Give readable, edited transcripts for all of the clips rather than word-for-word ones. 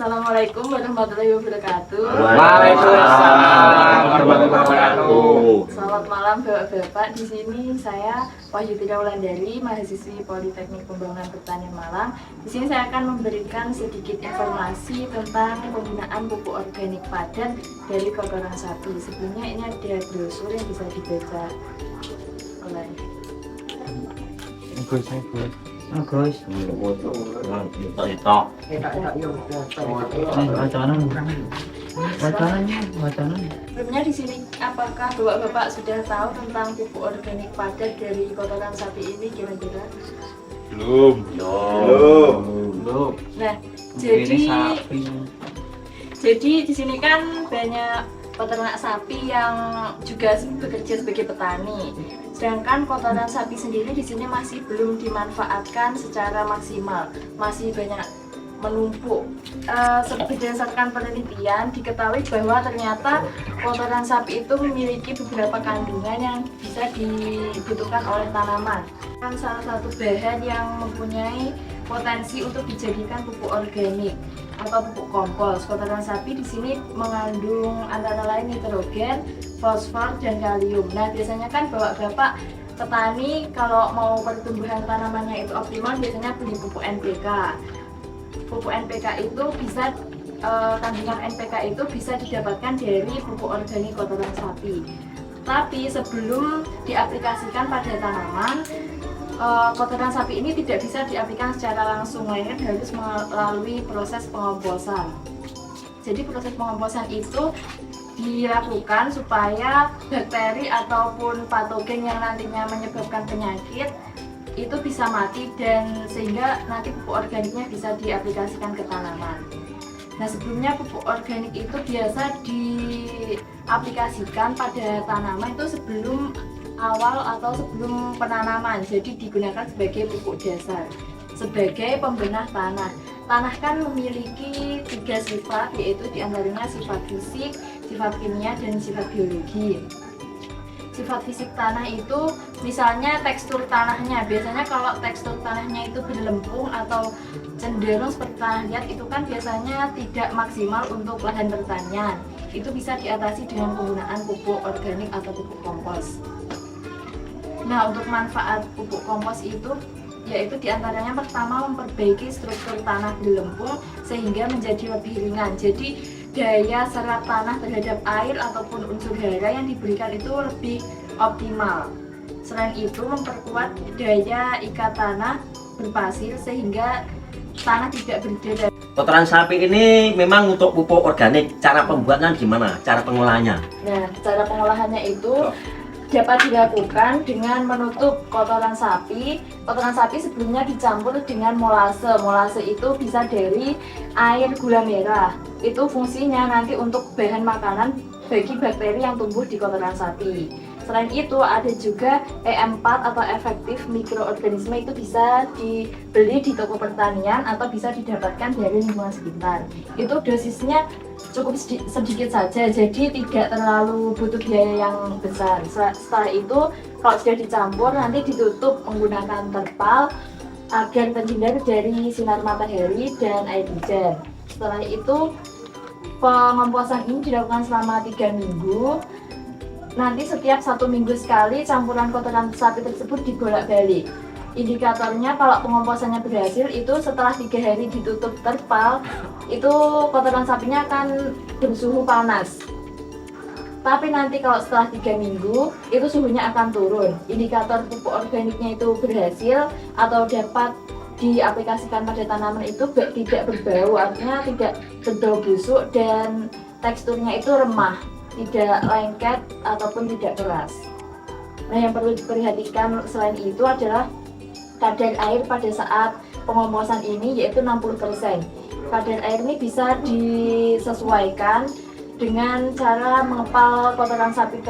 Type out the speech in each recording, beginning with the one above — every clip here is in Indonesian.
Assalamualaikum warahmatullahi wabarakatuh. Waalaikumsalam warahmatullahi wabarakatuh. Selamat malam Bapak-bapak. Di sini saya Wahyudira Wulandari, mahasiswi Politeknik Pembangunan Pertanian Malang. Di sini saya akan memberikan sedikit informasi tentang penggunaan pupuk organik padat dari kotoran sapi. Sebelumnya ini ada brosur yang bisa dibaca oleh Guys, Sebelumnya di sini apakah Bapak-bapak sudah tahu tentang pupuk organik padat dari kotoran sapi ini kira-kira? belum. Nah, jadi di sini kan banyak peternak sapi yang juga bekerja sebagai petani. Sedangkan kotoran sapi sendiri di sini masih belum dimanfaatkan secara maksimal, masih banyak menumpuk. Berdasarkan penelitian diketahui bahwa ternyata kotoran sapi itu memiliki beberapa kandungan yang bisa dibutuhkan oleh tanaman. Salah satu bahan yang mempunyai potensi untuk dijadikan pupuk organik atau pupuk kompos. Kotoran sapi di sini mengandung antara lain nitrogen, fosfor, dan kalium. Nah, biasanya kan bapak-bapak petani kalau mau pertumbuhan tanamannya itu optimal biasanya beli pupuk NPK. Pupuk NPK itu bisa kandungan NPK itu bisa didapatkan dari pupuk organik kotoran sapi. Tapi sebelum diaplikasikan pada tanaman, kotoran sapi ini tidak bisa diaplikasikan secara langsung, melainkan harus melalui proses pengomposan. Jadi proses pengomposan itu dilakukan supaya bakteri ataupun patogen yang nantinya menyebabkan penyakit itu bisa mati dan sehingga nanti pupuk organiknya bisa diaplikasikan ke tanaman. Nah, sebelumnya pupuk organik itu biasa diaplikasikan pada tanaman itu sebelum awal atau sebelum penanaman, jadi digunakan sebagai pupuk dasar, sebagai pembenah tanah. Tanah kan memiliki 3 sifat, yaitu diantaranya sifat fisik, sifat kimia, dan sifat biologi. Sifat fisik tanah itu misalnya tekstur tanahnya, biasanya kalau tekstur tanahnya itu berlempung atau cenderung seperti tanah liat itu kan biasanya tidak maksimal untuk lahan pertanian. Itu bisa diatasi dengan penggunaan pupuk organik atau pupuk kompos. Nah, untuk manfaat pupuk kompos itu yaitu diantaranya pertama memperbaiki struktur tanah berlempung sehingga menjadi lebih ringan. Jadi daya serap tanah terhadap air ataupun unsur hara yang diberikan itu lebih optimal. Selain itu memperkuat daya ikat tanah berpasir sehingga tanah tidak berderet. Kotoran sapi ini memang untuk pupuk organik. Cara pembuatan gimana? Cara pengolahannya? Nah, cara pengolahannya itu dapat dilakukan dengan menutup kotoran sapi. Kotoran sapi sebelumnya dicampur dengan molase. Molase itu bisa dari air gula merah. Itu fungsinya nanti untuk bahan makanan bagi bakteri yang tumbuh di kotoran sapi. Selain itu ada juga E4 atau efektif mikroorganisme, itu bisa dibeli di toko pertanian atau bisa didapatkan dari lingkungan sekitar. Itu dosisnya cukup sedikit saja, jadi tidak terlalu butuh biaya yang besar. Setelah itu kalau sudah dicampur nanti ditutup menggunakan terpal agar terhindar dari sinar matahari dan air hujan. Setelah itu pengomposan ini dilakukan selama 3 minggu. Nanti setiap 1 minggu sekali campuran kotoran sapi tersebut dibolak-balik. Indikatornya kalau pengomposannya berhasil itu setelah 3 hari ditutup terpal, itu kotoran sapinya akan bersuhu panas. Tapi nanti kalau setelah 3 minggu itu suhunya akan turun. Indikator pupuk organiknya itu berhasil atau dapat diaplikasikan pada tanaman itu tidak berbau, artinya tidak berbau busuk dan teksturnya itu remah, tidak lengket ataupun tidak keras. Nah, yang perlu diperhatikan selain itu adalah kadar air pada saat pengomposan ini, yaitu 60%. Kadar air ini bisa disesuaikan dengan cara mengepal kotoran sapi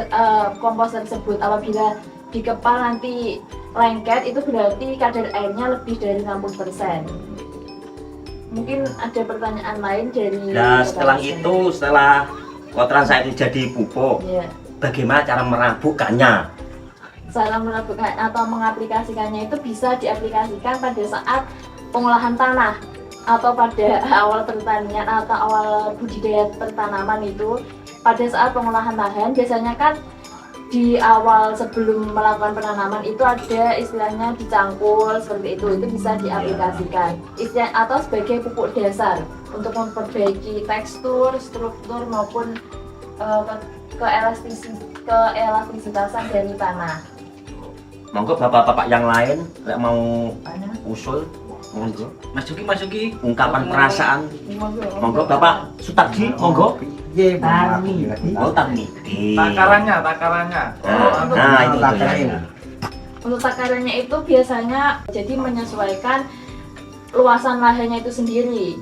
kompos tersebut. Apabila dikepal nanti lengket, itu berarti kadar airnya lebih dari 60%. Mungkin ada pertanyaan lain dari Nah, setelah itu, setelah kotoran sapi jadi pupuk, bagaimana cara merabukannya? Cara melakukan atau mengaplikasikannya itu bisa diaplikasikan pada saat pengolahan tanah atau pada awal pertanian atau awal budidaya pertanaman itu, pada saat pengolahan lahan biasanya kan di awal sebelum melakukan penanaman itu ada istilahnya dicangkul seperti itu bisa diaplikasikan atau sebagai pupuk dasar untuk memperbaiki tekstur, struktur maupun keelastisitasan dari tanah. Monggo bapak-bapak yang lain mau usul, monggo. Masuki Ungkapan perasaan. Monggo Bapak Sutarji, monggo. Oh, Tarmidi. takarannya Nah, itu ya. Untuk takarannya itu biasanya jadi menyesuaikan luasan lahannya itu sendiri.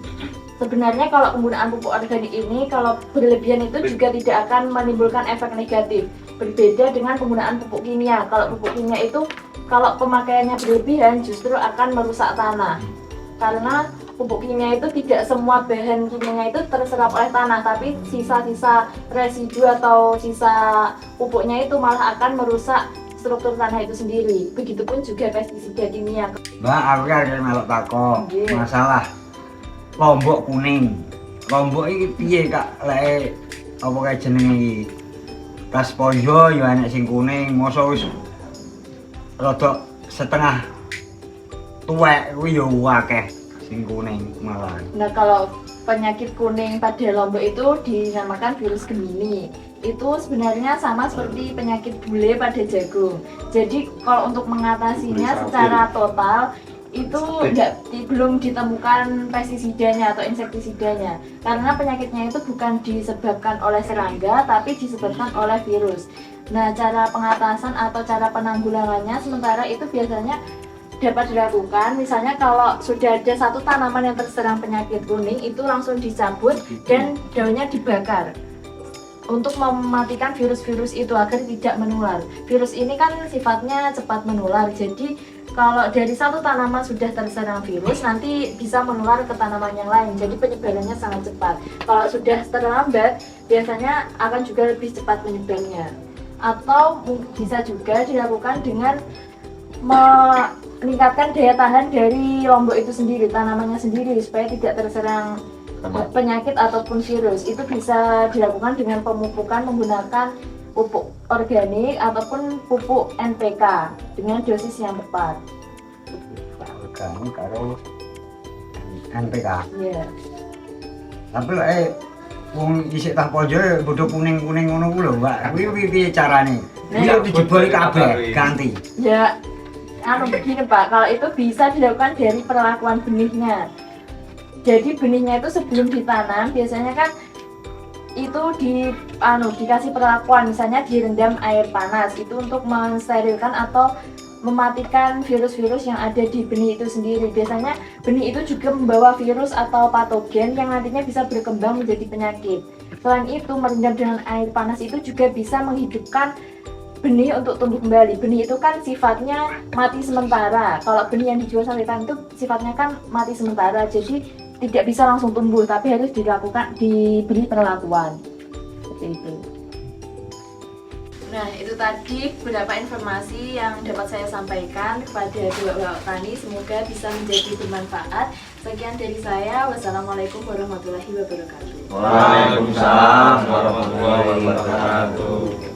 Sebenarnya kalau penggunaan pupuk organik ini kalau berlebihan itu juga tidak akan menimbulkan efek negatif. Berbeda dengan penggunaan pupuk kimia. Kalau pupuk kimia itu kalau pemakaiannya berlebihan justru akan merusak tanah. Karena pupuk kimia itu tidak semua bahan kimianya itu terserap oleh tanah, tapi sisa-sisa residu atau sisa pupuknya itu malah akan merusak struktur tanah itu sendiri. Begitupun juga pestisida kimia. Mbak, aku kan melok takon masalah lombok kuning. Lombok iki piye Kak? Lek apa kae jenenge iki? Tas ponjo ya enek sing kuning, mosok wis rada setengah tuwek kuwi ya akeh sing kuning malah. Nah, kalau penyakit kuning pada lombok itu dinamakan virus Gemini. Itu sebenarnya sama seperti penyakit bule pada jagung. Jadi kalau untuk mengatasinya secara total itu belum ditemukan pestisidanya atau insektisidanya, karena penyakitnya itu bukan disebabkan oleh serangga tapi disebabkan oleh virus. Nah, cara pengatasan atau cara penanggulangannya sementara itu biasanya dapat dilakukan, misalnya kalau sudah ada satu tanaman yang terserang penyakit kuning itu langsung dicabut dan daunnya dibakar untuk mematikan virus-virus itu agar tidak menular. Virus ini kan sifatnya cepat menular, jadi kalau dari satu tanaman sudah terserang virus nanti bisa menular ke tanaman yang lain, jadi penyebarannya sangat cepat. Kalau sudah terlambat biasanya akan juga lebih cepat menyebarnya. Atau bisa juga dilakukan dengan meningkatkan daya tahan dari lombok itu sendiri, tanamannya sendiri, supaya tidak terserang penyakit ataupun virus. Itu bisa dilakukan dengan pemupukan menggunakan pupuk organik ataupun pupuk NPK dengan dosis yang tepat. Organik karo NPK. Iya. Tapi wong isik tah pojo bodho kuning-kuning ngono ku lho, Mbak. Kuwi piye carane? Iya dijebol kabeh ganti. Ya, begini Pak, kalau itu bisa dilakukan dari perlakuan benihnya. Jadi benihnya itu sebelum ditanam biasanya kan itu dikasih perlakuan, misalnya direndam air panas itu untuk mensterilkan atau mematikan virus-virus yang ada di benih itu sendiri. Biasanya benih itu juga membawa virus atau patogen yang nantinya bisa berkembang menjadi penyakit. Selain itu, merendam dengan air panas itu juga bisa menghidupkan benih untuk tumbuh kembali. Benih itu kan sifatnya mati sementara. Kalau benih yang dijual sawetan itu sifatnya kan mati sementara, jadi tidak bisa langsung tumbuh, tapi harus diberi perlakuan seperti itu. Nah, itu tadi beberapa informasi yang dapat saya sampaikan kepada bapak-bapak tani, semoga bisa menjadi bermanfaat. Sekian dari saya, wassalamualaikum warahmatullahi wabarakatuh. Waalaikumsalam warahmatullahi wabarakatuh.